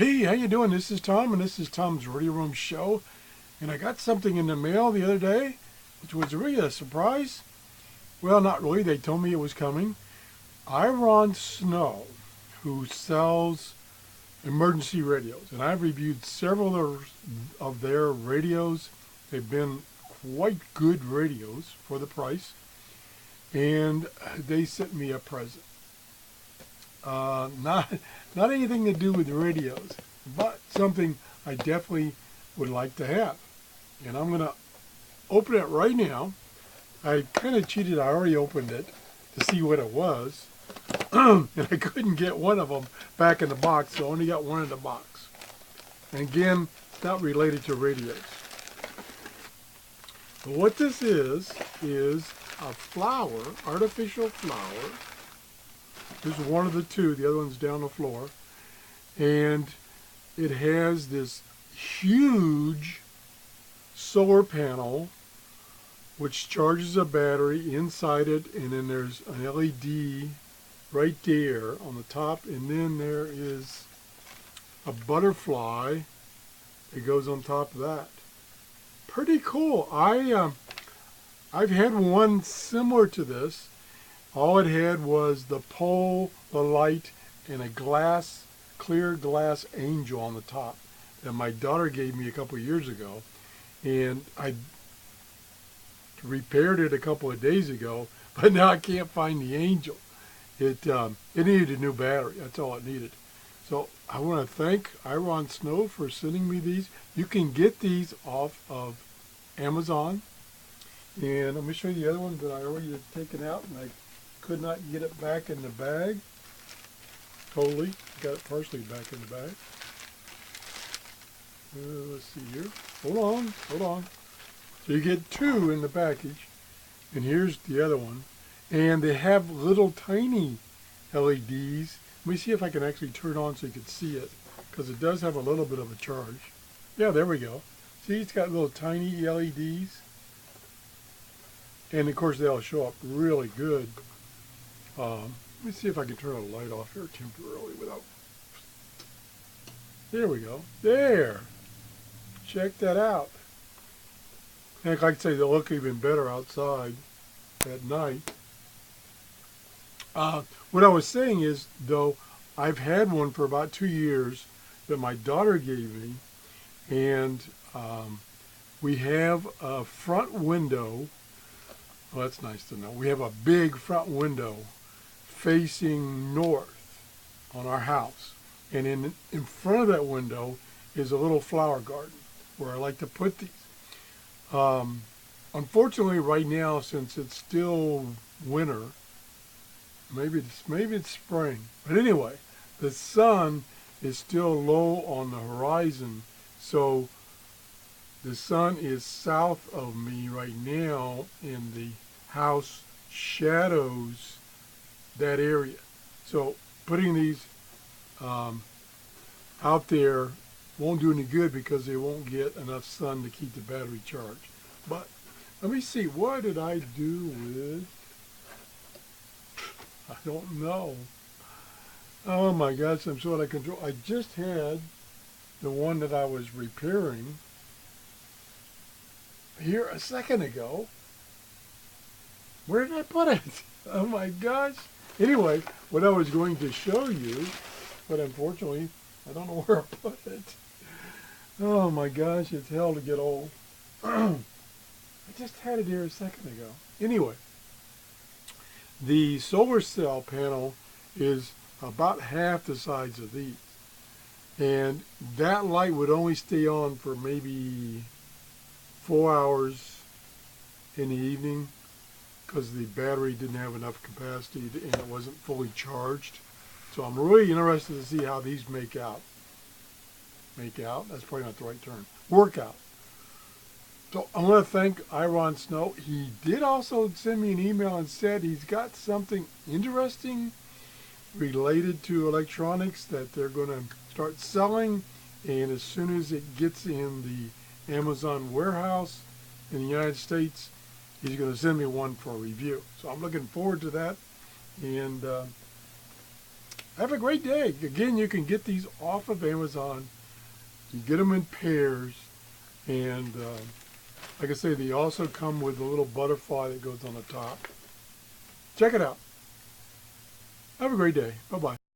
Hey, how you doing? This is Tom, and this is Tom's Radio Room Show. And I got something in the mail the other day, which was really a surprise. Well, not really. They told me it was coming. IRONSNOW, who sells emergency radios, and I've reviewed several of their radios. They've been quite good radios for the price, and they sent me a present. Not anything to do with the radios, but something I definitely would like to have. And I'm gonna open it right now. I kind of cheated. I already opened it to see what it was, and I couldn't get one of them back in the box, so I only got one in the box. And again, it's not related to radios. But what this is a flower, artificial flower. This is one of the two. The other one's down the floor. And it has this huge solar panel which charges a battery inside it, and then there's an LED right there on the top, and then there is a butterfly that goes on top of that. Pretty cool. I've had one similar to this. All it had was the pole, the light, and a clear glass angel on the top that my daughter gave me a couple of years ago. And I repaired it a couple of days ago, but now I can't find the angel. It needed a new battery. That's all it needed. So I want to thank IRONSNOW for sending me these. You can get these off of Amazon. And let me show you the other one that I already had taken out, and I could not get it back in the bag. Totally. Got it partially back in the bag. Let's see here. Hold on. So you get two in the package. And here's the other one. And they have little tiny LEDs. Let me see if I can actually turn it on so you can see it, because it does have a little bit of a charge. Yeah, there we go. See, it's got little tiny LEDs. And of course they'll show up really good. Let me see if I can turn the light off here temporarily without... There we go. There! Check that out. And like I say, they'll look even better outside at night. What I was saying is, though, I've had one for about 2 years that my daughter gave me, and we have a front window. Well, that's nice to know. We have a big front window facing north on our house. And in front of that window is a little flower garden where I like to put these. Unfortunately, right now, since it's still winter, maybe it's spring. But anyway, the sun is still low on the horizon. So the sun is south of me right now, and the house shadows that area. So putting these out there won't do any good because they won't get enough sun to keep the battery charged. But let me see, what did I do with... I don't know. Oh my gosh, I'm so out of control. I just had the one that I was repairing here a second ago. Where did I put it? Oh my gosh. Anyway, what I was going to show you, but unfortunately, I don't know where I put it. Oh my gosh, it's hell to get old. I just had it here a second ago. Anyway, the solar cell panel is about half the size of these. And that light would only stay on for maybe 4 hours in the evening because the battery didn't have enough capacity and it wasn't fully charged. So I'm really interested to see how these make out. Make out? That's probably not the right term. Work out. So I want to thank IRONSNOW. He did also send me an email and said he's got something interesting related to electronics that they're going to start selling, and as soon as it gets in the Amazon warehouse in the United States, he's going to send me one for a review. So I'm looking forward to that, and Have a great day. Again, you can get these off of Amazon. You get them in pairs. And like I say, they also come with a little butterfly that goes on the top. Check it out. Have a great day. Bye-bye.